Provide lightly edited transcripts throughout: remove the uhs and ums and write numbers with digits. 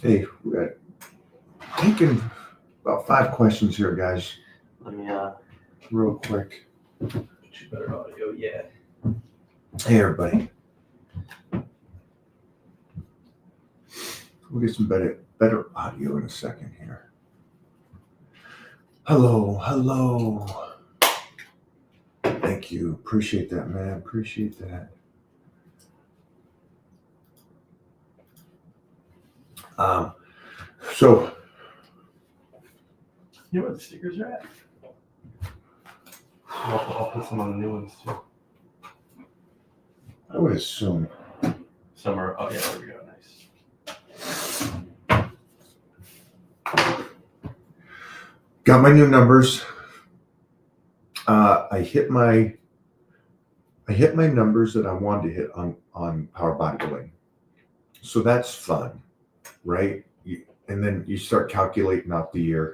Hey, we got taking about 5 questions here, guys. Let me Real quick. get you better audio. Yeah. Hey, everybody. We'll get some better audio in a second here. Hello. Thank you. Appreciate that, man. Appreciate that. So You know where the stickers are at? I'll put some on the new ones too. I would assume. Some are. Oh yeah, there we go. Nice. Got my new numbers. I hit my numbers that I wanted to hit on Power Bodybuilding. So that's fun, right? And then you start calculating out the year.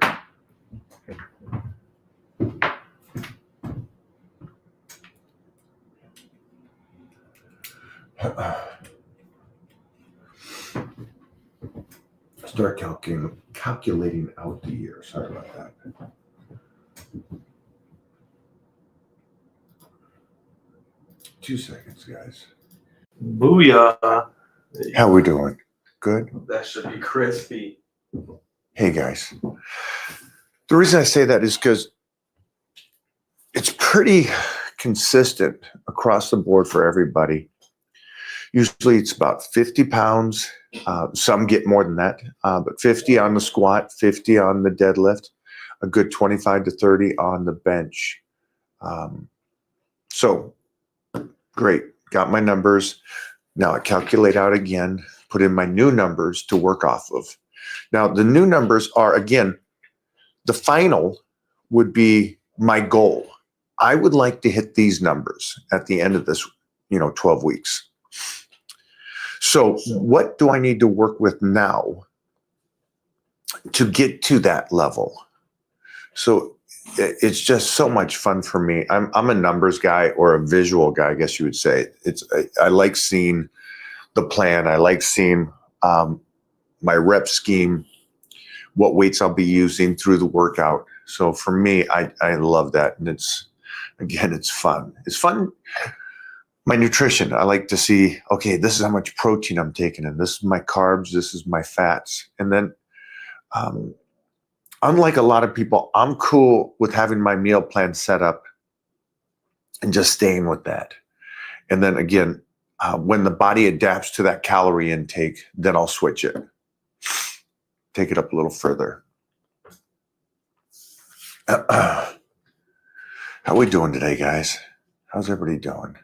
Start calculating out the year. Sorry about that. Two seconds, guys. Booyah! How we doing? Good? That should be crispy. Hey, guys. The reason I say that is because it's pretty consistent across the board for everybody. Usually it's about 50 pounds. Some get more than that, but 50 on the squat, 50 on the deadlift, a good 25 to 30 on the bench. So great. Got my numbers. Now I calculate out again, put in my new numbers to work off of. Now the new numbers are, again, the final would be my goal. I would like to hit these numbers at the end of this, 12 weeks. So what do I need to work with now to get to that level? So it's just so much fun for me. I'm a numbers guy, or a visual guy, I guess you would say. I like seeing the plan. I like seeing my rep scheme, what weights I'll be using through the workout. So for me, I love that. And it's fun. It's fun. My nutrition, I like to see, okay, this is how much protein I'm taking in. This is my carbs. This is my fats. And then unlike a lot of people, I'm cool with having my meal plan set up and just staying with that. And then again, when the body adapts to that calorie intake, then I'll switch it. Take it up a little further. How we doing today, guys? How's everybody doing?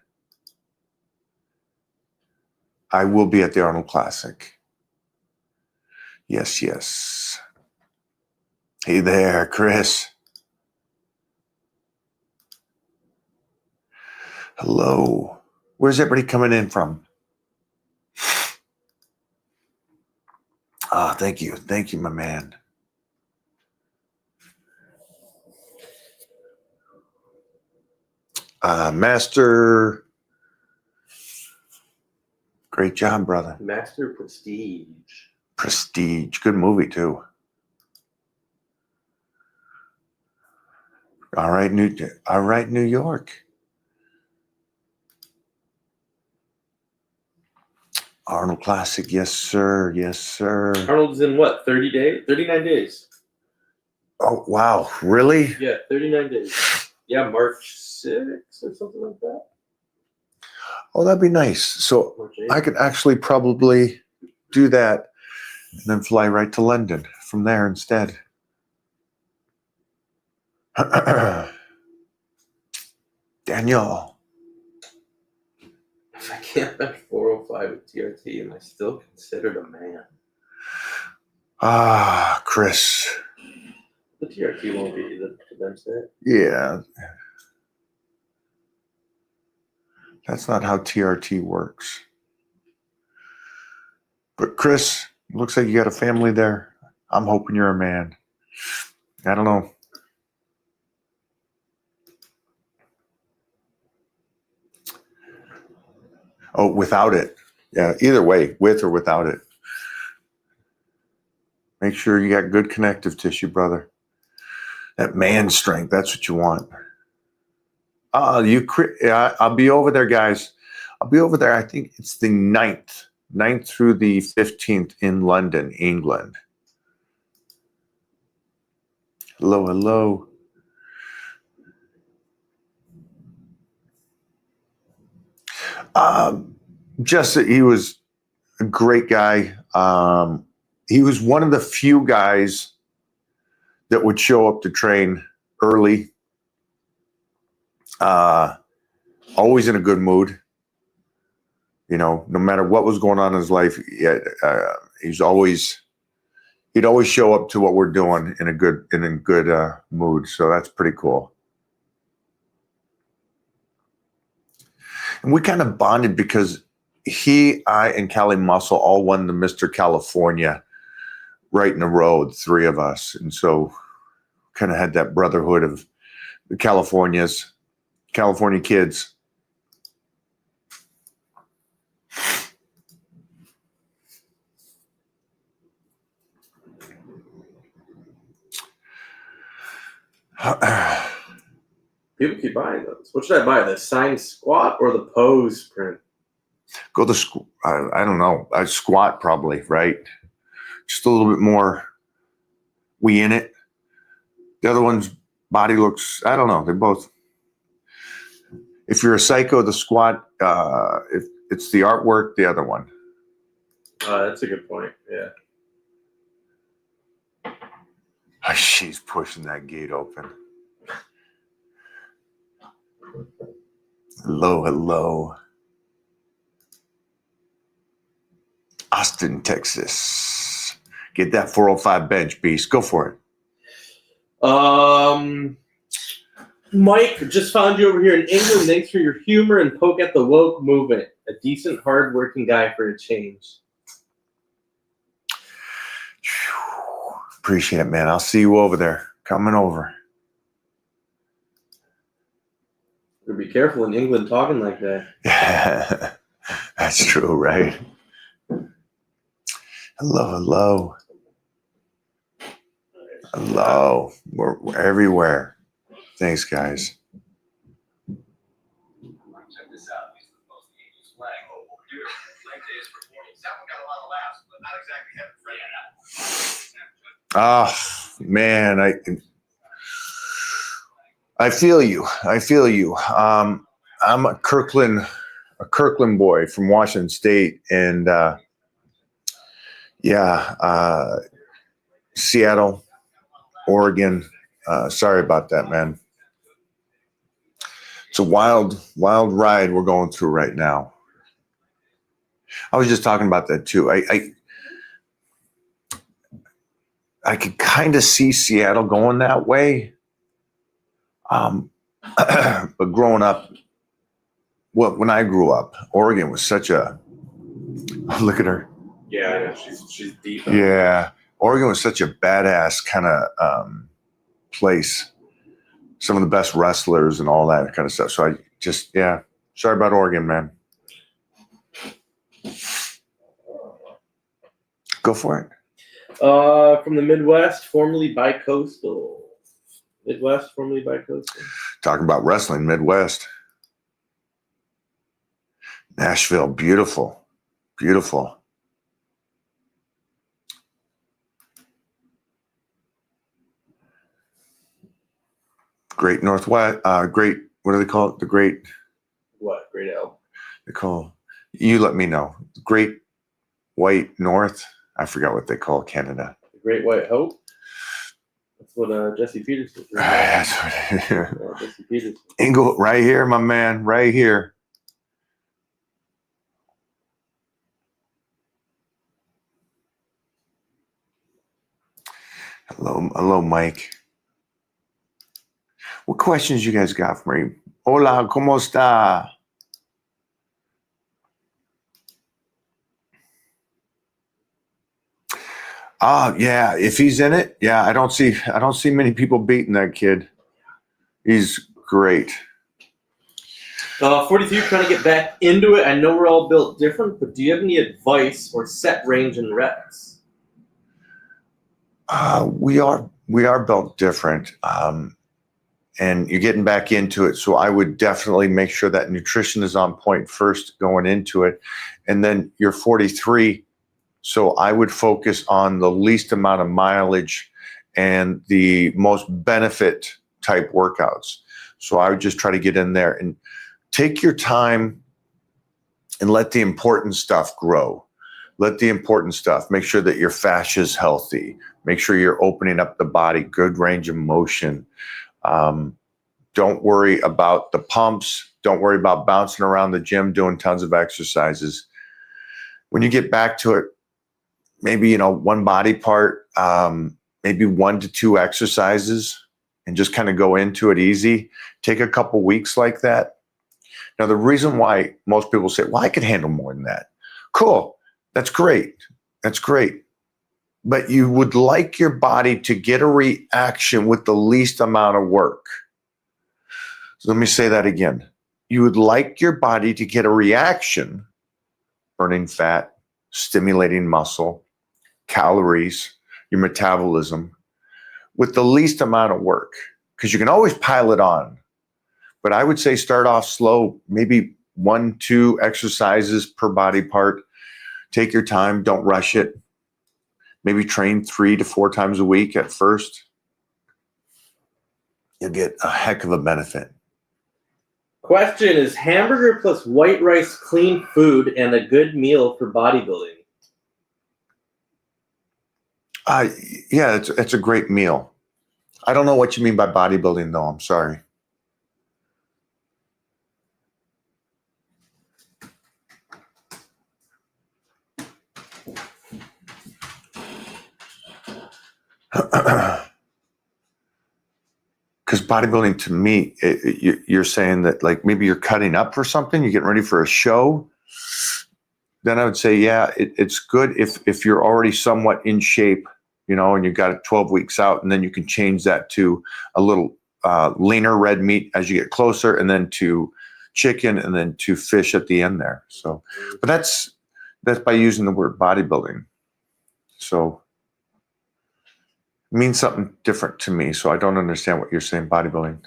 I will be at the Arnold Classic. Yes. Hey there, Chris. Hello. Where's everybody coming in from? Thank you. Thank you, my man. Master. Great job, brother. Master Prestige. Prestige. Good movie, too. All right, New York. Arnold Classic. Yes, sir. Arnold's in what, 30 days? 39 days. Oh, wow. Really? Yeah, 39 days. Yeah, March 6th or something like that. Oh, that'd be nice. So I could actually probably do that and then fly right to London from there instead. Daniel. If I can't bench 405 with TRT, am I still considered a man? Chris. The TRT won't get you the bench that. Yeah. That's not how TRT works. But Chris, looks like you got a family there. I'm hoping you're a man. I don't know. Oh, without it. Yeah, either way, with or without it. Make sure you got good connective tissue, brother. That man strength, that's what you want. Yeah, I'll be over there, guys. I'll be over there. I think it's the 9th through the 15th in London, England. Hello, hello. Just that he was a great guy. He was one of the few guys that would show up to train early. Always in a good mood. You know, no matter what was going on in his life, he'd always show up to what we're doing in a good mood. So that's pretty cool. And we kind of bonded because he, I, and Cali Muscle all won the Mr. California right in a row, the three of us. And so kind of had that brotherhood of the California kids. People keep buying those. What should I buy? The signed squat or the pose print? Go the I don't know. I squat probably, right? Just a little bit more we in it. The other one's body looks, I don't know. They're both. If you're a psycho, the squat, if it's the artwork, the other one. That's a good point. Yeah. Oh, she's pushing that gate open. Hello, hello. Austin, Texas. Get that 405 bench, Beast. Go for it. Mike, just found you over here in England. Thanks for your humor and poke at the woke movement. A decent, hard-working guy for a change. Appreciate it, man. I'll see you over there. Coming over. Be careful in England talking like that. That's true, right? Hello, hello. Hello. We're everywhere. Thanks, guys. Check this out. These are the most Angels flag. Oh, dude, flag day is performing. That one got a lot of laughs, but not exactly having Man, I feel you. I feel you. I'm a Kirkland boy from Washington State, and Seattle, Oregon. Sorry about that, man. It's a wild ride we're going through right now. I was just talking about that too. I could kind of see Seattle going that way. But growing up, when I grew up, Oregon was such a, look at her. Yeah, I know. She's deep. Yeah. Oregon was such a badass kind of place. Some of the best wrestlers and all that kind of stuff. So sorry about Oregon, man. Go for it. From the Midwest, formerly bicoastal. Talking about wrestling, Midwest. Nashville, beautiful. Beautiful. Great Northwest, what do they call it? Great Elm. They call, you let me know. Great White North. I forgot what they call Canada. The Great White Hope. That's what Jesse Peterson. That's what Jesse Peterson. Ingle, right here, my man, right here. Hello, Mike. What questions you guys got for me? Hola, ¿cómo está? Yeah, if he's in it, yeah, I don't see many people beating that kid. He's great. 43, trying to get back into it. I know we're all built different, but do you have any advice or set range and reps? We are built different, and you're getting back into it. So I would definitely make sure that nutrition is on point first going into it, and then you're 43, so I would focus on the least amount of mileage and the most benefit type workouts. So I would just try to get in there and take your time and let the important stuff grow. Let the important stuff, make sure that your fascia is healthy. Make sure you're opening up the body, good range of motion. Don't worry about the pumps. Don't worry about bouncing around the gym, doing tons of exercises. When you get back to it, maybe, one body part, maybe 1 to 2 exercises, and just kind of go into it easy. Take a couple weeks like that. Now, the reason why most people say, well, I could handle more than that. Cool. That's great. That's great. But you would like your body to get a reaction with the least amount of work. So let me say that again. You would like your body to get a reaction, burning fat, stimulating muscle, calories, your metabolism, with the least amount of work, because you can always pile it on. But I would say start off slow, maybe 1, 2 exercises per body part. Take your time, don't rush it. Maybe train 3 to 4 times a week at first. You'll get a heck of a benefit. Question: is hamburger plus white rice clean food and a good meal for bodybuilding? Yeah, it's a great meal. I don't know what you mean by bodybuilding, though. I'm sorry. Because bodybuilding, to me, you're saying that like maybe you're cutting up for something, you're getting ready for a show. Then I would say, yeah, it's good if you're already somewhat in shape, and you've got it 12 weeks out, and then you can change that to a little leaner red meat as you get closer, and then to chicken, and then to fish at the end there. So, but that's by using the word bodybuilding. So it means something different to me. So I don't understand what you're saying, bodybuilding.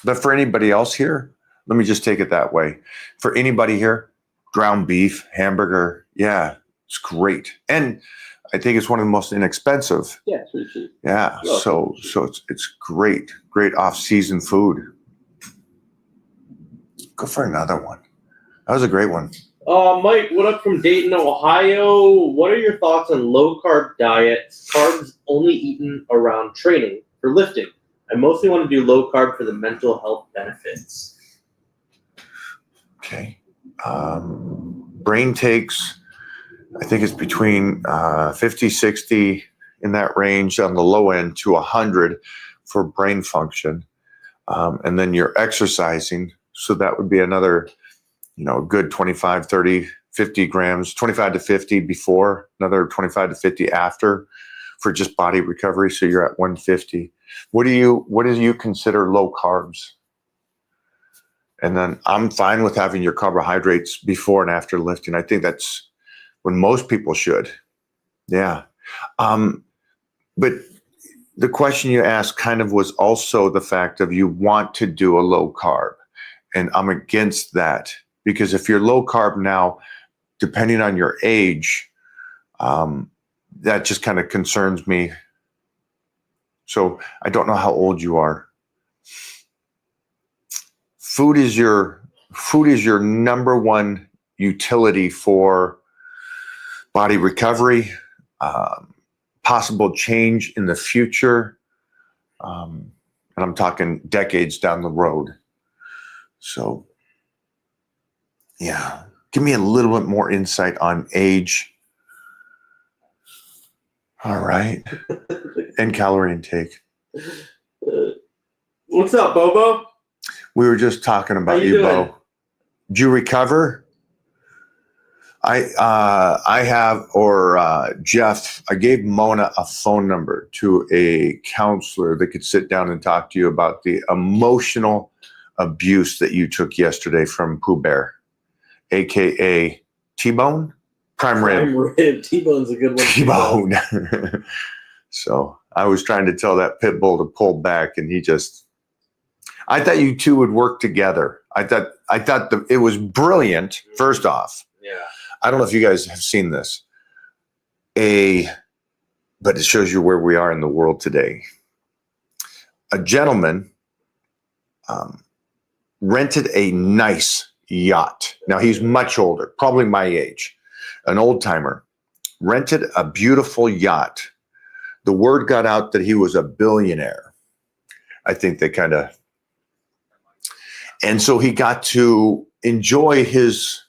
But for anybody else here, let me just take it that way. For anybody here, ground beef, hamburger, yeah, it's great. And I think it's one of the most inexpensive. Yeah, it's pretty cheap. Yeah, Well, so it's great off-season food. Go for another one. That was a great one. Mike, what up from Dayton, Ohio? What are your thoughts on low-carb diets, carbs only eaten around training for lifting? I mostly want to do low-carb for the mental health benefits. Okay. Brain takes, I think it's between 50, 60 in that range on the low end to 100 for brain function. And then you're exercising. So that would be another, a good 25, 30, 50 grams, 25 to 50 before, another 25 to 50 after for just body recovery. So you're at 150. What do you consider low carbs? And then I'm fine with having your carbohydrates before and after lifting. I think that's when most people should. Yeah. But the question you asked kind of was also the fact of you want to do a low carb. And I'm against that because if you're low carb now, depending on your age, that just kind of concerns me. So I don't know how old you are. Food is your number one utility for body recovery, possible change in the future, and I'm talking decades down the road. So, yeah, give me a little bit more insight on age. All right, and calorie intake. What's up, Bobo? We were just talking about How you doing? Bo. Did you recover? I have, or Jeff, I gave Mona a phone number to a counselor that could sit down and talk to you about the emotional abuse that you took yesterday from Pooh Bear, AKA T-Bone. Prime rib. Prime rib. T-bone's a good one. too, though. T-bone. So I was trying to tell that pit bull to pull back, and he just. I thought you two would work together. I thought it was brilliant. First off, Yeah. I don't know if you guys have seen this. But it shows you where we are in the world today. A gentleman rented a nice yacht. Now he's much older, probably my age, an old timer, rented a beautiful yacht. The word got out that he was a billionaire. I think they kind of, and so he got to enjoy his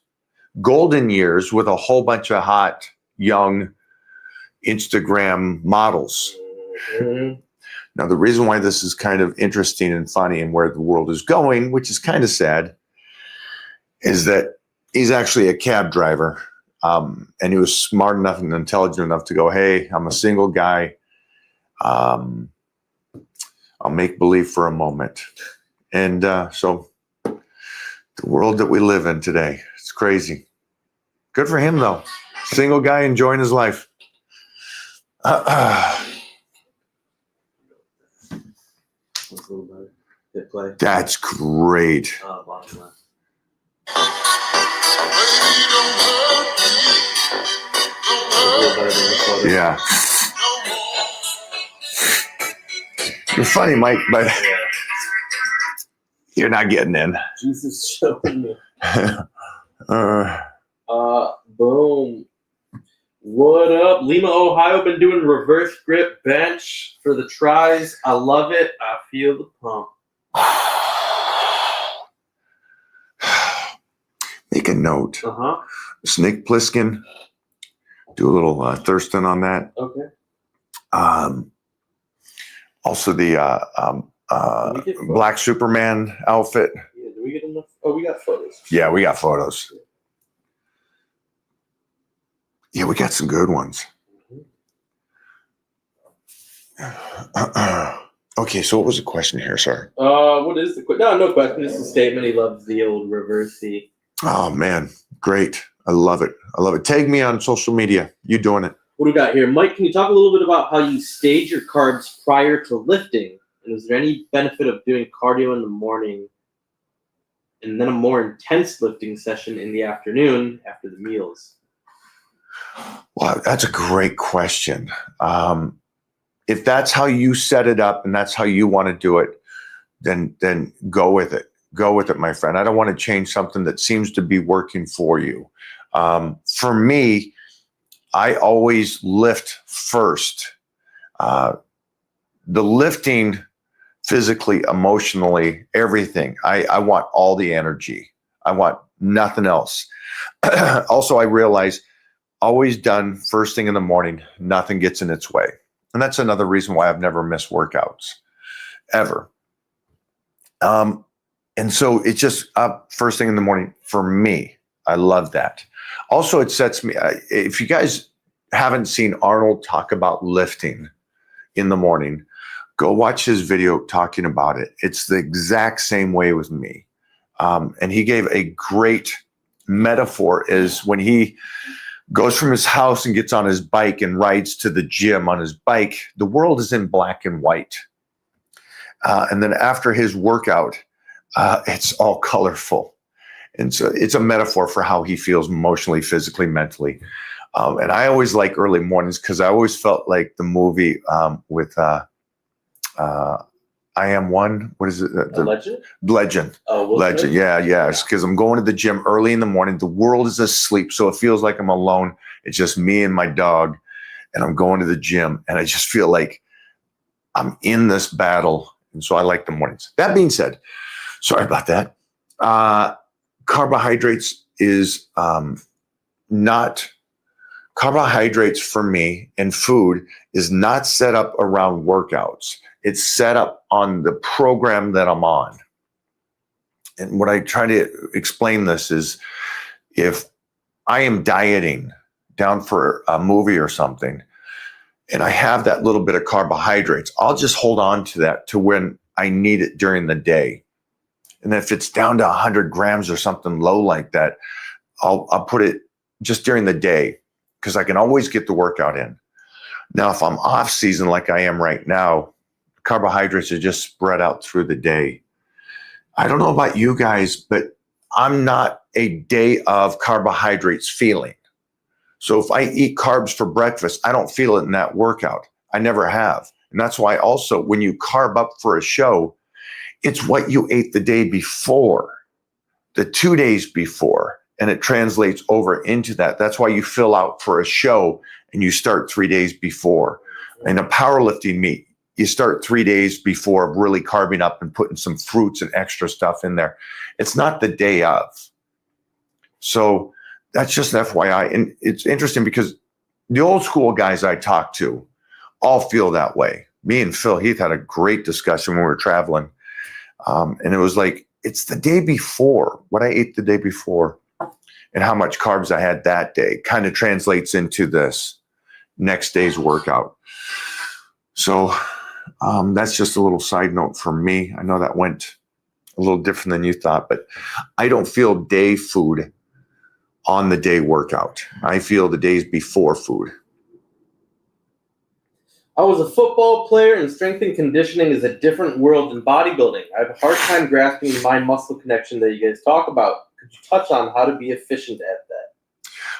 golden years with a whole bunch of hot, young Instagram models. Mhm. Now, the reason why this is kind of interesting and funny and where the world is going, which is kind of sad, is that he's actually a cab driver. And he was smart enough and intelligent enough to go, hey, I'm a single guy. I'll make believe for a moment. And so the world that we live in today, it's crazy. Good for him, though. Single guy enjoying his life. That's a little better. Hit play. That's great. Bottom left. A little better than the photo. Yeah. You're funny, Mike, but Yeah. you're not getting in. Jesus showing me. Uh, Boom. What up? Lima, Ohio, been doing reverse grip bench for the tries. I love it. I feel the pump. Make a note. Uh-huh. Snake Plissken. Do a little Thurston on that. Okay. Also the Did we get photos? Black Superman outfit. Yeah, did we get enough? Oh, we got photos. Yeah, we got photos. Yeah, we got some good ones. Okay, so what was the question here? Sorry. What is the question? No question. It's a statement. He loves the old reversey. Oh, man. Great. I love it. I love it. Tag me on social media. You doing it. What do we got here? Mike, can you talk a little bit about how you stage your carbs prior to lifting? And is there any benefit of doing cardio in the morning and then a more intense lifting session in the afternoon after the meals? Wow, that's a great question. If that's how you set it up and that's how you want to do it, then go with it. Go with it, my friend. I don't want to change something that seems to be working for you. For me, I always lift first. The lifting physically, emotionally, everything. I want all the energy. I want nothing else. Also, I realize always done first thing in the morning, nothing gets in its way. And that's another reason why I've never missed workouts, ever. And so it's just up first thing in the morning for me. I love that. Also, it sets me, if you guys haven't seen Arnold talk about lifting in the morning, go watch his video talking about it. It's the exact same way with me. And he gave a great metaphor is when he goes from his house and gets on his bike and rides to the gym on his bike, the world is in black and white. And then after his workout, it's all colorful. And so it's a metaphor for how he feels emotionally, physically, mentally. And I always like early mornings because I always felt like the movie with I Am One. What is it? A legend? Legend. Oh, Will Legend. Smith? Yeah. Because I'm going to the gym early in the morning. The world is asleep. So it feels like I'm alone. It's just me and my dog. And I'm going to the gym. And I just feel like I'm in this battle. And so I like the mornings. That being said, sorry about that. Carbohydrates is not, carbohydrates for me and food is not set up around workouts. It's set up on the program that I'm on. And what I try to explain this is if I am dieting down for a movie or something, and I have that little bit of carbohydrates, I'll just hold on to that to when I need it during the day. And if it's down to 100 grams or something low like that, I'll put it just during the day because I can always get the workout in. Now, if I'm off season like I am right now, carbohydrates are just spread out through the day. I don't know about you guys, but I'm not a day of carbohydrates feeling. So if I eat carbs for breakfast, I don't feel it in that workout. I never have. And that's why also when you carb up for a show, it's what you ate the day before, the 2 days before, and it translates over into that. That's why you fill out for a show and you start 3 days before. In a powerlifting meet, you start 3 days before really carbing up and putting some fruits and extra stuff in there. It's not the day of. So that's just an FYI. And it's interesting because the old school guys I talk to all feel that way. Me and Phil Heath had a great discussion when we were traveling. And it was like, it's the day before, what I ate the day before and how much carbs I had that day kind of translates into this next day's workout. So that's just a little side note for me. I know that went a little different than you thought, but I don't feel day food on the day workout. I feel the days before food. I was a football player, and strength and conditioning is a different world than bodybuilding. I have a hard time grasping the mind-muscle connection that you guys talk about. Could you touch on how to be efficient at that?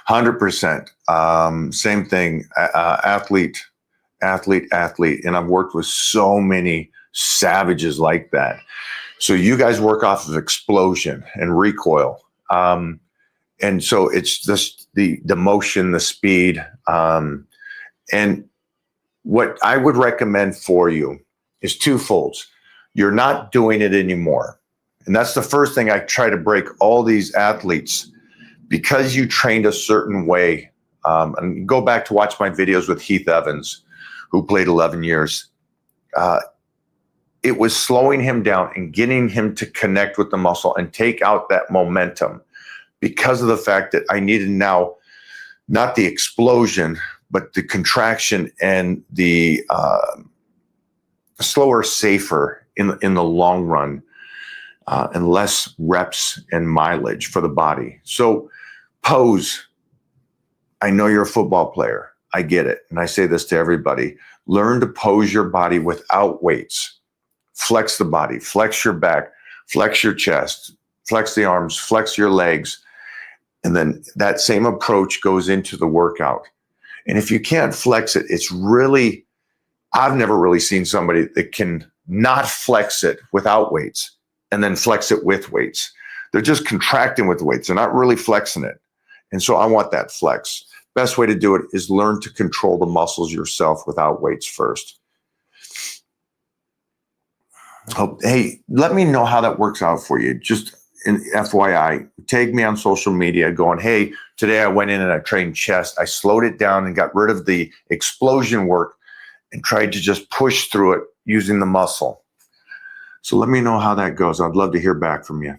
100%. Same thing. Athlete. And I've worked with so many savages like that. So you guys work off of explosion and recoil. And so it's just the motion, the speed. And what I would recommend for you is twofold. You're not doing it anymore. And that's the first thing I try to break all these athletes, because you trained a certain way. And go back to watch my videos with Heath Evans, who played 11 years. It was slowing him down and getting him to connect with the muscle and take out that momentum, because of the fact that I needed now not the explosion, but the contraction and the slower, safer in the long run, and less reps and mileage for the body. So pose. I know you're a football player. I get it. And I say this to everybody. Learn to pose your body without weights. Flex the body, flex your back, flex your chest, flex the arms, flex your legs. And then that same approach goes into the workout. And if you can't flex it, it's really, I've never really seen somebody that can not flex it without weights and then flex it with weights. They're just contracting with weights. They're not really flexing it. And so I want that flex. Best way to do it is learn to control the muscles yourself without weights first. Oh, hey, let me know how that works out for you. Just an FYI, tag me on social media going, hey, today I went in and I trained chest. I slowed it down and got rid of the explosion work and tried to just push through it using the muscle. So let me know how that goes. I'd love to hear back from you.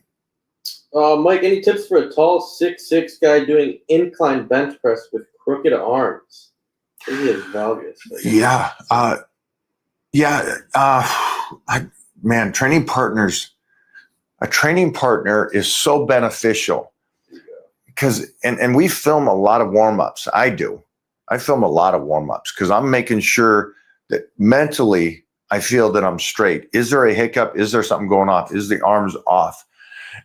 Mike, any tips for a tall 6'6" guy doing incline bench press with crooked arms? Maybe it's obvious. Man, training partners. A training partner is so beneficial because, and we film a lot of warm-ups. I do. I film a lot of warm-ups because I'm making sure that mentally I feel that I'm straight. Is there a hiccup? Is there something going off? Is the arms off?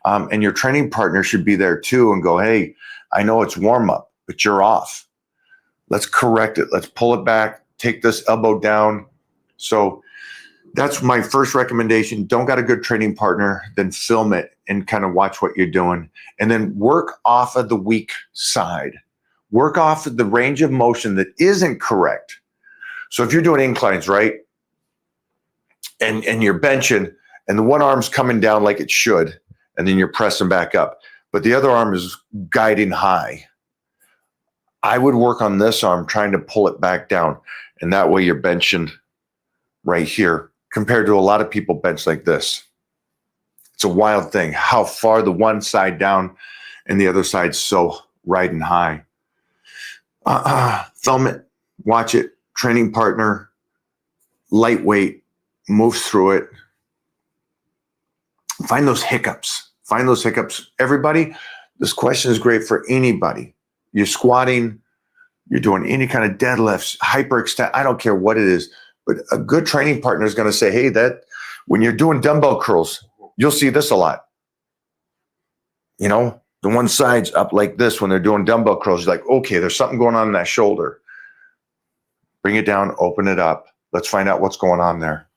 And your training partner should be there too and go, hey, I know it's warm-up, but you're off. Let's correct it. Let's pull it back. Take this elbow down. So that's my first recommendation. Don't got a good training partner, then film it and kind of watch what you're doing. And then work off of the weak side. Work off of the range of motion that isn't correct. So if you're doing inclines, right? And you're benching and the one arm's coming down like it should, and then you're pressing back up, but the other arm is guiding high. I would work on this arm trying to pull it back down. And that way you're benching right here compared to a lot of people bench like this. It's a wild thing how far the one side down and the other side's so riding high. Film it, watch it, training partner, lightweight, move through it. Find those hiccups. Everybody, this question is great for anybody. you're squatting, you're doing any kind of deadlifts, hyperextend, I don't care what it is, but a good training partner is going to say, hey, that when you're doing dumbbell curls, you'll see this a lot. You know, the one side's up like this when they're doing dumbbell curls. You're like, okay, there's something going on in that shoulder. Bring it down, open it up. Let's find out what's going on there.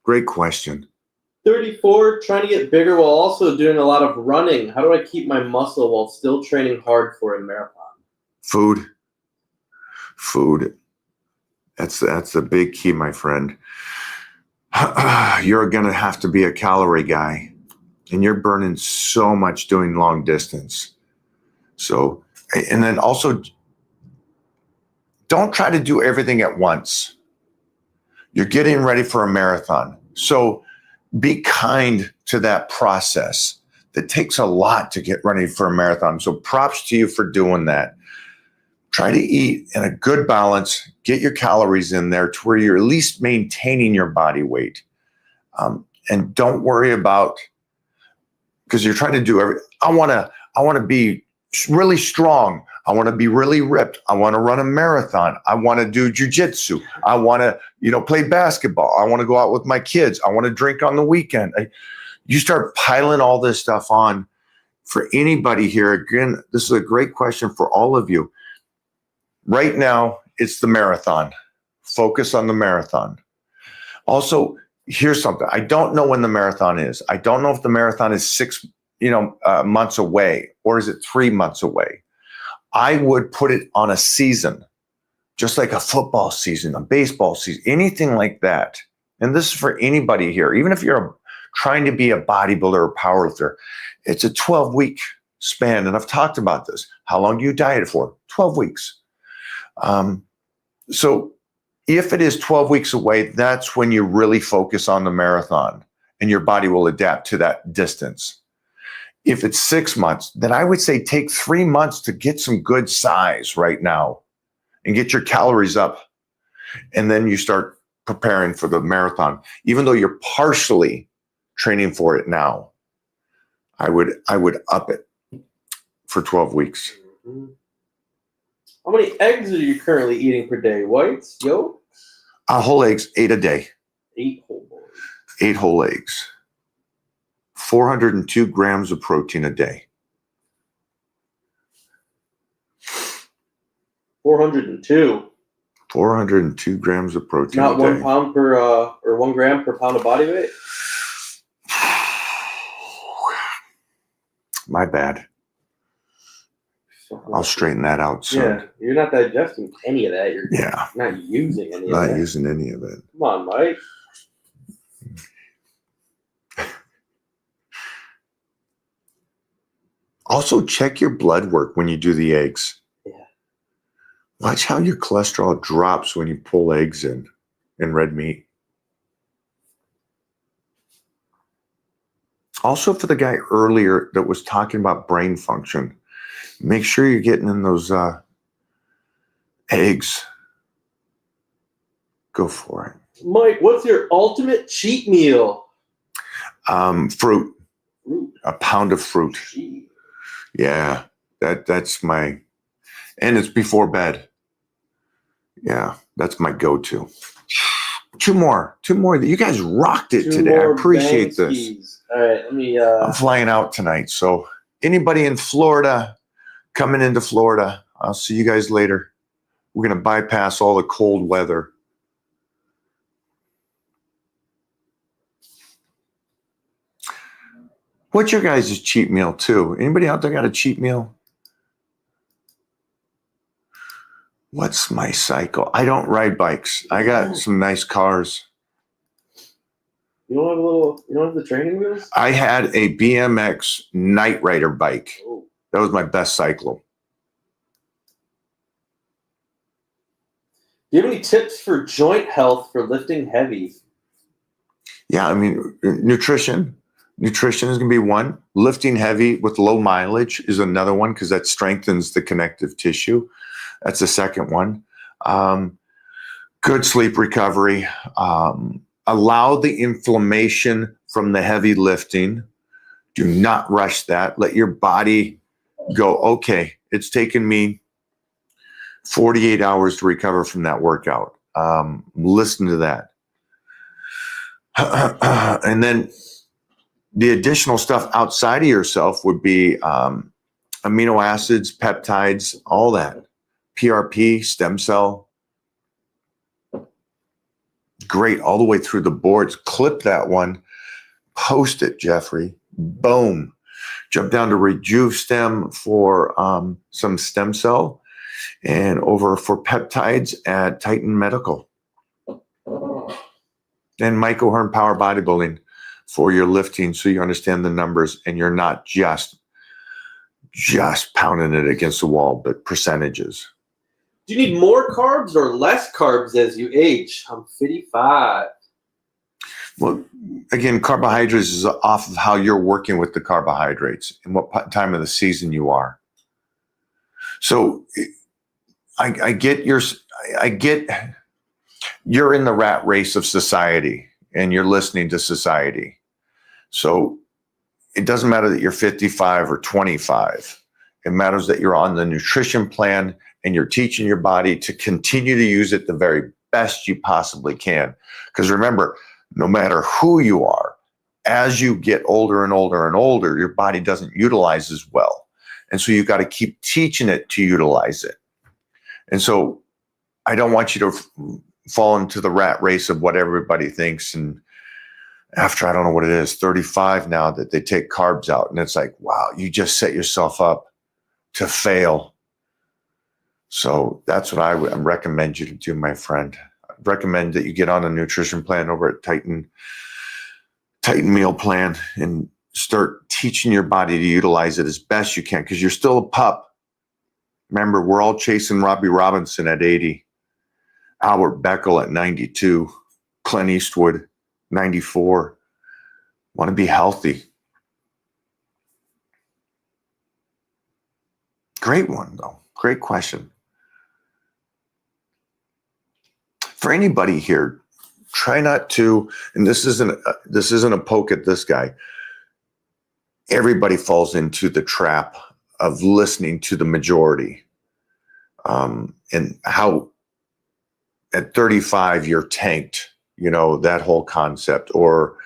Great question. 34, trying to get bigger while also doing a lot of running. How do I keep my muscle while still training hard for a marathon? Food. That's the big key, my friend. You're going to have to be a calorie guy, and you're burning so much doing long distance. So, and then also, don't try to do everything at once. You're getting ready for a marathon. So be kind to that process. That takes a lot to get ready for a marathon. So props to you for doing that. Try to eat in a good balance, get your calories in there to where you're at least maintaining your body weight. And don't worry about, because you're trying to do everything. I want to be really strong. I want to be really ripped. I want to run a marathon. I want to do jujitsu. I want to, play basketball. I want to go out with my kids. I want to drink on the weekend. You start piling all this stuff on for anybody here. Again, this is a great question for all of you. Right now, it's the marathon. Focus on the marathon. Also, here's something. I don't know when the marathon is. I don't know if the marathon is 6 months away, or is it 3 months away? I would put it on a season, just like a football season, a baseball season, anything like that. And this is for anybody here, even if you're trying to be a bodybuilder or powerlifter. It's a 12-week span, and I've talked about this. How long do you diet for? 12 weeks. So if it is 12 weeks away, that's when you really focus on the marathon, and your body will adapt to that distance. If it's 6 months, then I would say take 3 months to get some good size right now and get your calories up. And then you start preparing for the marathon. Even though you're partially training for it now, I would up it for 12 weeks. Mm-hmm. How many eggs are you currently eating per day? Whites, yolk? Whole eggs, 8 a day. 8 whole boys. 8 whole eggs. 402 grams of protein a day. 402. 402 grams of protein Not a day. 1 pound per or 1 gram per pound of body weight. My bad. I'll straighten that out soon. Yeah, you're not digesting any of that. You're Yeah, not using any of not that. using any of it. Come on, Mike. Also, check your blood work when you do the eggs. Yeah. Watch how your cholesterol drops when you pull eggs in red meat. Also, for the guy earlier that was talking about brain function, make sure you're getting in those eggs. Go for it. Mike, what's your ultimate cheat meal? Fruit. Fruit. A pound of fruit. Cheat. Yeah, that's my, and it's before bed. Yeah, that's my go-to. Two more. You guys rocked it today. I appreciate this. Banskies. All right, let me. I'm flying out tonight, so anybody in Florida, coming into Florida, I'll see you guys later. We're gonna bypass all the cold weather. What's your guys' cheat meal too? Anybody out there got a cheat meal? What's my cycle? I don't ride bikes. I got some nice cars. You don't have the training wheels? I had a BMX Night Rider bike. Oh. That was my best cycle. Do you have any tips for joint health for lifting heavy? Yeah, I mean, nutrition. Nutrition is going to be one. Lifting heavy with low mileage is another one because that strengthens the connective tissue. That's the second one. Good sleep recovery. Allow the inflammation from the heavy lifting. Do not rush that. Let your body go, okay, it's taken me 48 hours to recover from that workout. Listen to that. And then the additional stuff outside of yourself would be amino acids, peptides, all that. PRP, stem cell. Great, all the way through the boards. Clip that one, post it, Jeffrey. Boom. Jump down to RejuveStem for some stem cell, and over for peptides at Titan Medical. And Mike O'Hearn Power Bodybuilding for your lifting, so you understand the numbers and you're not just pounding it against the wall, but percentages. Do you need more carbs or less carbs as you age? I'm 55. Well, again, carbohydrates is off of how you're working with the carbohydrates and what time of the season you are. So I get you're in the rat race of society and you're listening to society. So it doesn't matter that you're 55 or 25. It matters that you're on the nutrition plan and you're teaching your body to continue to use it the very best you possibly can. Because remember, no matter who you are, as you get older and older and older, your body doesn't utilize as well. And so you've got to keep teaching it to utilize it. And so I don't want you to fall into the rat race of what everybody thinks. And after, I don't know what it is, 35 now, that they take carbs out. And it's like, wow, you just set yourself up to fail. So that's what I would recommend you to do, my friend. I'd recommend that you get on a nutrition plan over at Titan Meal Plan and start teaching your body to utilize it as best you can, because you're still a pup. Remember, we're all chasing Robbie Robinson at 80, Albert Beckel at 92, Clint Eastwood, 94. Want to be healthy. Great one, though. Great question. For anybody here, try not to, and this isn't a poke at this guy. Everybody falls into the trap of listening to the majority, and how at 35 you're tanked, that whole concept, or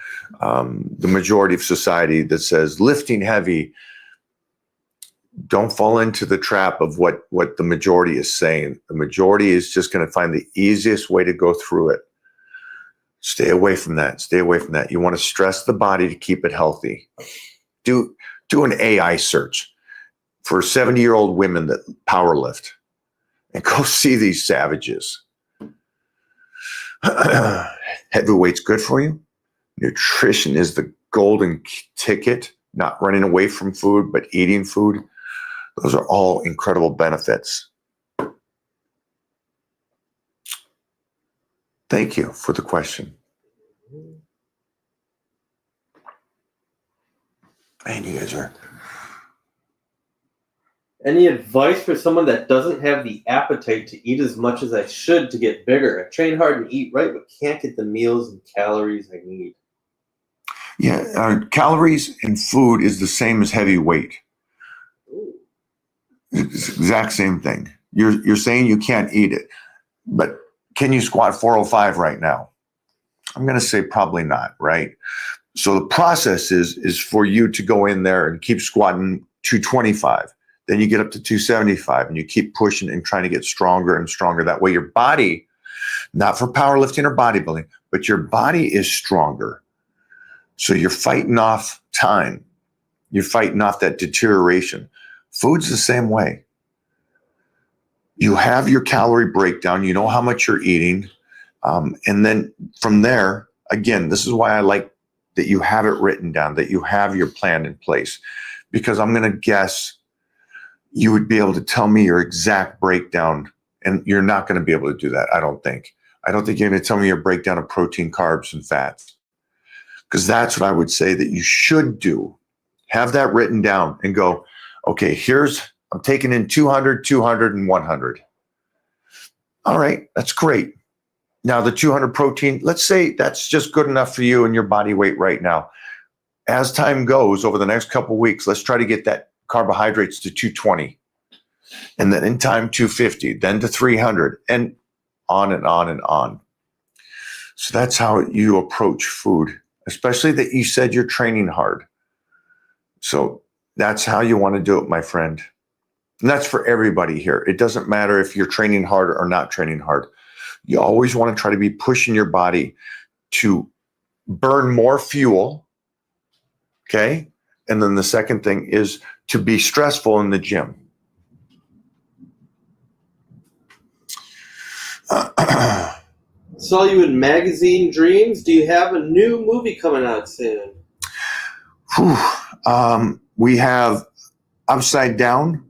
the majority of society that says lifting heavy. Don't fall into the trap of what the majority is saying. The majority is just going to find the easiest way to go through it. Stay away from that. Stay away from that. You want to stress the body to keep it healthy. Do an AI search for 70-year-old women that power lift, and go see these savages. Heavyweight's good for you. Nutrition is the golden ticket. Not running away from food, but eating food. Those are all incredible benefits. Thank you for the question. Man, you guys are... Any advice for someone that doesn't have the appetite to eat as much as I should to get bigger? I train hard and eat right, but can't get the meals and calories I need. Yeah, calories in food is the same as heavy weight. Ooh. It's the exact same thing. You're saying you can't eat it, but can you squat 405 right now? I'm going to say probably not, right? So the process is for you to go in there and keep squatting 225. Then you get up to 275 and you keep pushing and trying to get stronger and stronger. That way your body, not for powerlifting or bodybuilding, but your body is stronger. So you're fighting off time. You're fighting off that deterioration. Food's the same way. You have your calorie breakdown. You know how much you're eating. And then from there, again, this is why I like that you have it written down, that you have your plan in place. Because I'm going to guess you would be able to tell me your exact breakdown. And you're not going to be able to do that, I don't think. I don't think you're going to tell me your breakdown of protein, carbs, and fats. Because that's what I would say that you should do. Have that written down and go, okay, I'm taking in 200, 200, and 100. All right, that's great. Now the 200 protein, let's say that's just good enough for you and your body weight right now. As time goes over the next couple of weeks, let's try to get that carbohydrates to 220, and then in time 250, then to 300, and on and on and on. So that's how you approach food, especially that you said you're training hard. So that's how you want to do it, my friend. And that's for everybody here. It doesn't matter if you're training hard or not training hard. You always want to try to be pushing your body to burn more fuel. Okay. And then the second thing is to be stressful in the gym. Saw you in Magazine Dreams. Do you have a new movie coming out soon? We have Upside Down,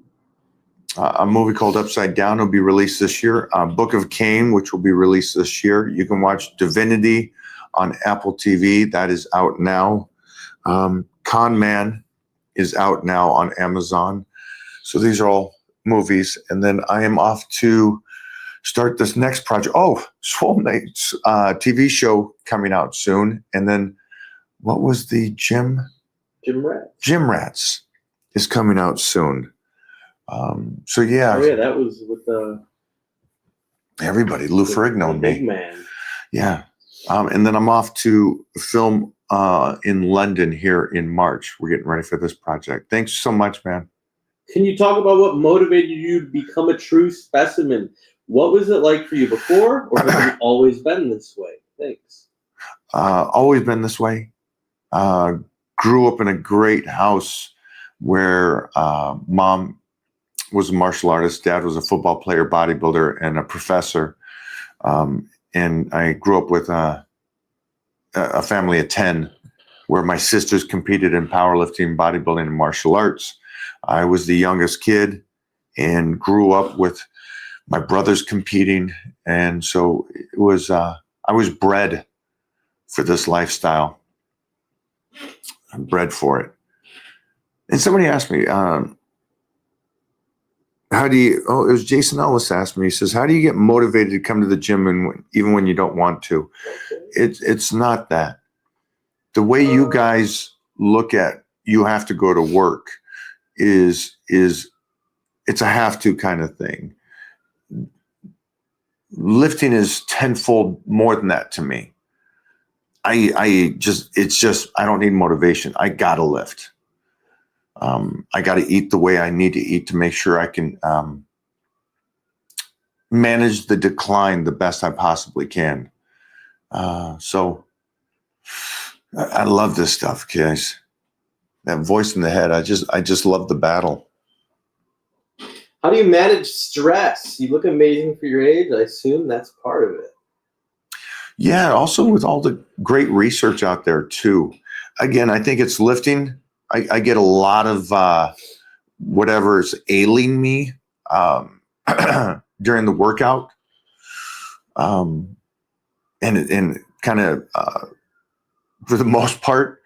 a movie called Upside Down will be released this year. Book of Cain, which will be released this year. You can watch Divinity on Apple TV. That is out now. Con Man is out now on Amazon. So these are all movies. And then I am off to start this next project. Oh, Swole Knight's TV show coming out soon. And then what was the Gym Rats. Gym Rats is coming out soon. So yeah. Oh yeah, that was with Everybody, Lou the Ferrigno and big me. man. Yeah. And then I'm off to film in London here in March. We're getting ready for this project. Thanks so much, man. Can you talk about what motivated you to become a true specimen? What was it like for you before, or have you always been this way? Thanks. Always been this way. Grew up in a great house where mom was a martial artist, dad was a football player, bodybuilder, and a professor. And I grew up with a family of 10 where my sisters competed in powerlifting, bodybuilding, and martial arts. I was the youngest kid and grew up with my brothers competing. And so it was, I was bred for this lifestyle. I'm bred for it. And somebody asked me, how do you, oh, it was Jason Ellis asked me, he says, how do you get motivated to come to the gym and even when you don't want to? It's not that. The way you guys look at you have to go to work is it's a have to kind of thing. Lifting is tenfold more than that to me. I don't need motivation. I gotta lift. I got to eat the way I need to eat to make sure I can manage the decline the best I possibly can. So I love this stuff, guys. That voice in the head, I just love the battle. How do you manage stress? You look amazing for your age. I assume that's part of it. Yeah, also with all the great research out there too. Again, I think it's lifting. I get a lot of whatever's ailing me during the workout, and kind of for the most part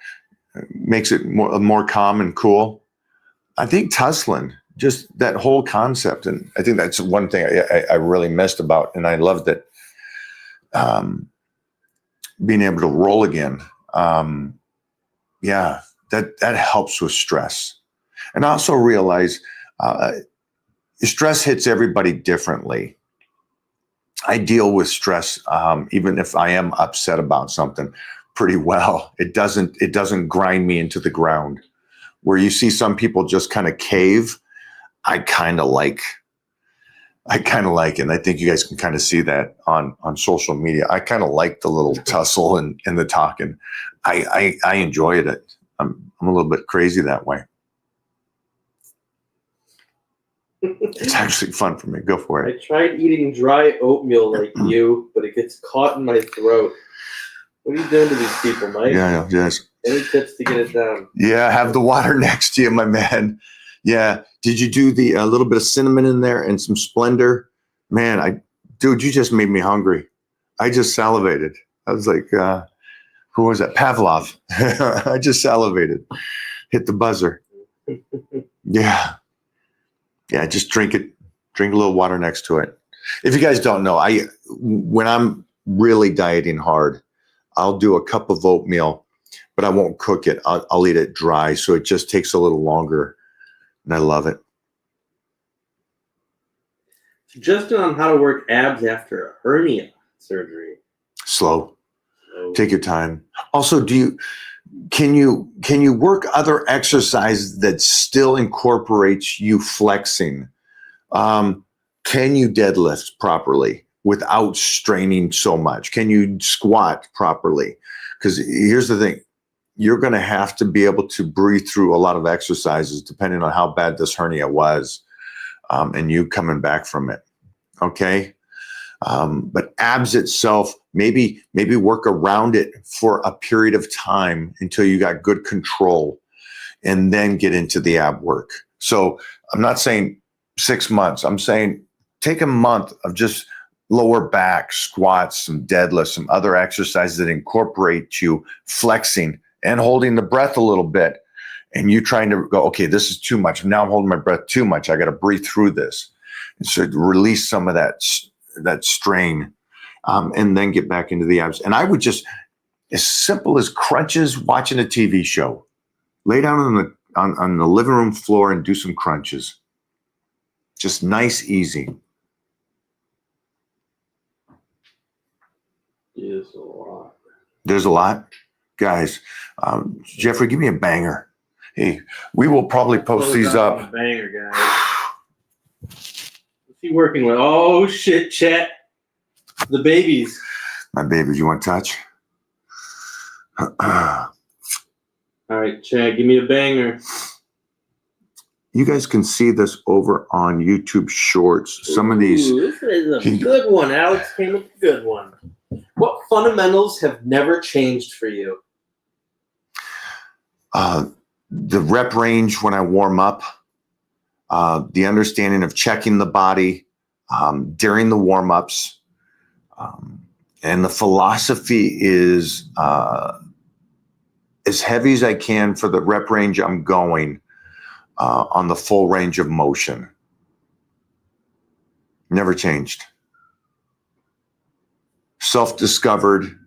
makes it more calm and cool. I think tussling, just that whole concept, and I think that's one thing I really missed about, and I loved it. Being able to roll again, yeah. That helps with stress. And I also realize stress hits everybody differently. I deal with stress, even if I am upset about something, pretty well. It doesn't grind me into the ground. Where you see some people just kind of cave, I kind of like it. And I think you guys can kind of see that on social media. I kind of like the little tussle and the talking. I enjoy it. I'm a little bit crazy that way. It's actually fun for me. Go for it. I tried eating dry oatmeal like you, but it gets caught in my throat. What are you doing to these people, Mike? Yeah, yes. Any tips to get it down? Yeah, have the water next to you, my man. Yeah. Did you do the a little bit of cinnamon in there and some Splendor? Man, dude, you just made me hungry. I just salivated. I was like, who was that? Pavlov. I just salivated. Hit the buzzer. Yeah. Yeah, just drink it. Drink a little water next to it. If you guys don't know, when I'm really dieting hard, I'll do a cup of oatmeal, but I won't cook it. I'll eat it dry, so it just takes a little longer and I love it. Suggestion on how to work abs after a hernia surgery. Slow. So, Take your time. Also, can you work other exercises that still incorporates you flexing? Can you deadlift properly without straining so much? Can you squat properly? Because here's the thing. You're going to have to be able to breathe through a lot of exercises depending on how bad this hernia was, and you coming back from it. Okay. But abs itself, maybe work around it for a period of time until you got good control, and then get into the ab work. So I'm not saying 6 months. I'm saying take a month of just lower back squats, some deadlifts, some other exercises that incorporate you flexing and holding the breath a little bit. And you trying to go, okay, this is too much. Now I'm holding my breath too much. I got to breathe through this. And so release some of that strain, and then get back into the abs. And I would just, as simple as crunches, watching a TV show, lay down on the living room floor and do some crunches. Just nice, easy. is a lot. There's a lot. Guys, Jeffrey, give me a banger. Hey, we will probably post Close these out up. the banger, guys. What's he working with? Oh shit, Chet. The babies. My babies, you want to touch? All right, Chad, give me a banger. You guys can see this over on YouTube Shorts. Some of these. Ooh, this is a good one. Alex came with a good one. What fundamentals have never changed for you? The rep range when I warm up, the understanding of checking the body during the warm-ups, and the philosophy is as heavy as I can for the rep range I'm going on the full range of motion. Never changed. Self-discovered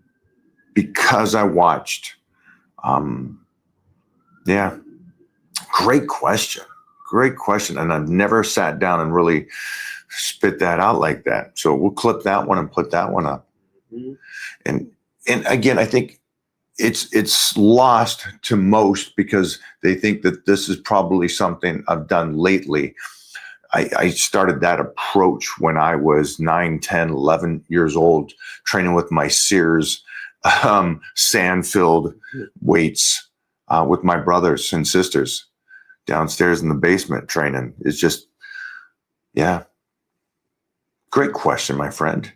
because I watched. Yeah, great question. Great question. And I've never sat down and really spit that out like that. So we'll clip that one and put that one up. Mm-hmm. And again, I think it's lost to most because they think that this is probably something I've done lately. I started that approach when I was 9, 10, 11 years old, training with my Sears sand-filled weights with my brothers and sisters downstairs in the basement training. It's just, yeah. Great question, my friend.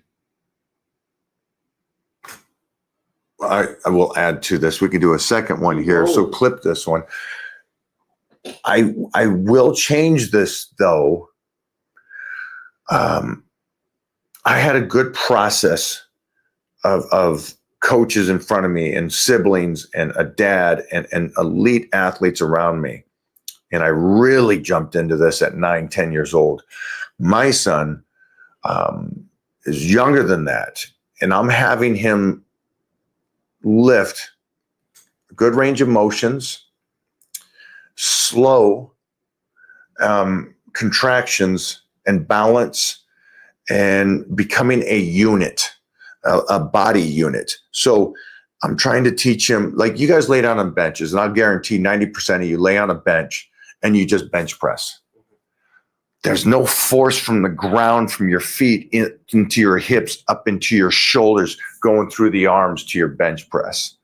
I will add to this. We can do a second one here. So clip this one. I will change this though. I had a good process of coaches in front of me and siblings and a dad and elite athletes around me. And I really jumped into this at 9, 10 years old. My son is younger than that. And I'm having him lift good range of motions, slow contractions and balance, and becoming a unit, a body unit. So I'm trying to teach him, like you guys lay down on benches, and I'll guarantee 90% of you lay on a bench and you just bench press. There's no force from the ground, from your feet into your hips, up into your shoulders, going through the arms to your bench press.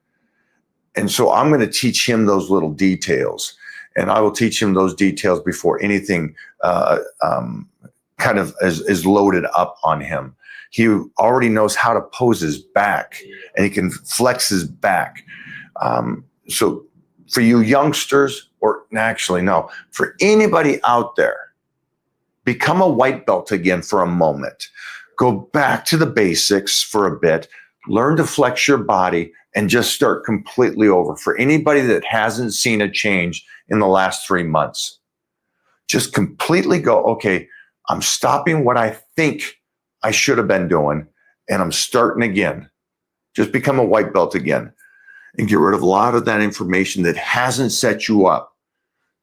And so I'm going to teach him those little details, and I will teach him those details before anything kind of is loaded up on him. He already knows how to pose his back, and he can flex his back. So for you youngsters, or actually no, for anybody out there, become a white belt again for a moment. Go back to the basics for a bit. Learn to flex your body and just start completely over. For anybody that hasn't seen a change in the last 3 months, just completely go, okay, I'm stopping what I think I should have been doing, and I'm starting again. Just become a white belt again and get rid of a lot of that information that hasn't set you up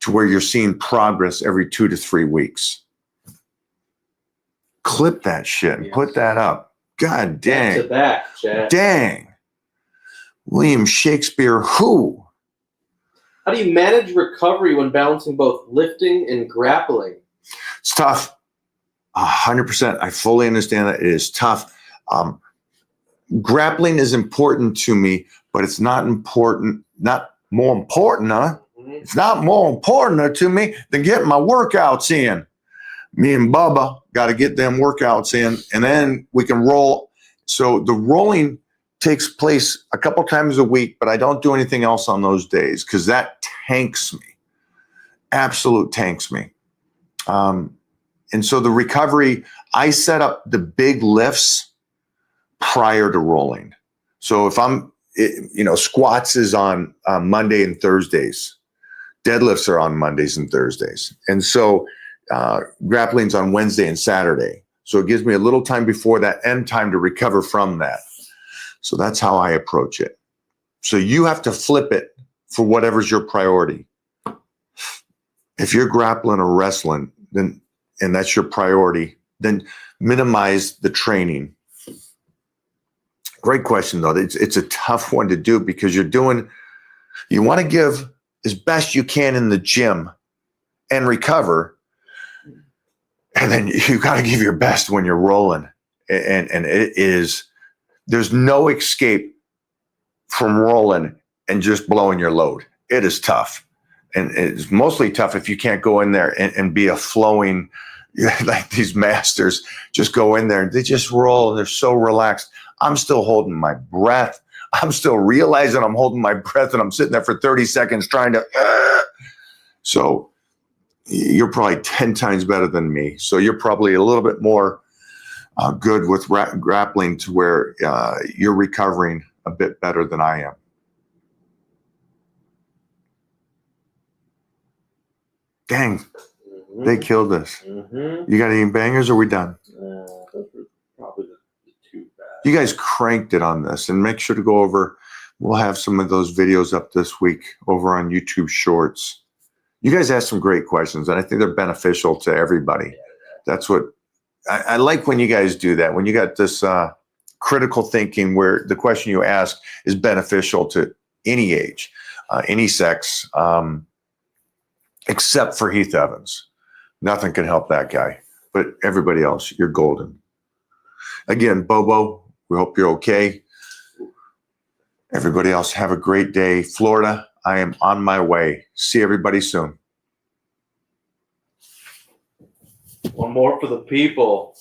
to where you're seeing progress every 2 to 3 weeks. Clip that shit and put that up. God Back to dang. back, Chad. Dang. William Shakespeare, who? How do you manage recovery when balancing both lifting and grappling? It's tough. 100%. I fully understand that it is tough. Grappling is important to me, but it's not more important, huh? It's not more important to me than getting my workouts in. Me and Bubba got to get them workouts in, and then we can roll. So the rolling takes place a couple times a week, but I don't do anything else on those days because that tanks me. Absolute tanks me. And so the recovery, I set up the big lifts prior to rolling. So if squats is on Monday and Thursdays, deadlifts are on Mondays and Thursdays. And so grappling's on Wednesday and Saturday. So it gives me a little time before that and time to recover from that. So that's how I approach it. So you have to flip it for whatever's your priority. If you're grappling or wrestling, then and that's your priority, then minimize the training. Great question, though. It's a tough one to do because you want to give as best you can in the gym and recover. And then you got to give your best when you're rolling. And there's no escape from rolling and just blowing your load. It is tough. And it's mostly tough if you can't go in there and be a flowing, like these masters just go in there and they just roll and they're so relaxed. I'm still holding my breath. I'm still realizing I'm holding my breath and I'm sitting there for 30 seconds trying to. So you're probably 10 times better than me. So you're probably a little bit more good with grappling to where you're recovering a bit better than I am. Dang, they killed us. Mm-hmm. You got any bangers or are we done? Those were probably the two bad. You guys cranked it on this and make sure to go over. We'll have some of those videos up this week over on YouTube Shorts. You guys asked some great questions and I think they're beneficial to everybody. That's what I like when you guys do that. When you got this critical thinking where the question you ask is beneficial to any age, any sex, except for Heath Evans. Nothing can help that guy, but everybody else, you're golden. Again, Bobo, we hope you're okay. Everybody else, have a great day. Florida, I am on my way. See everybody soon. One more for the people.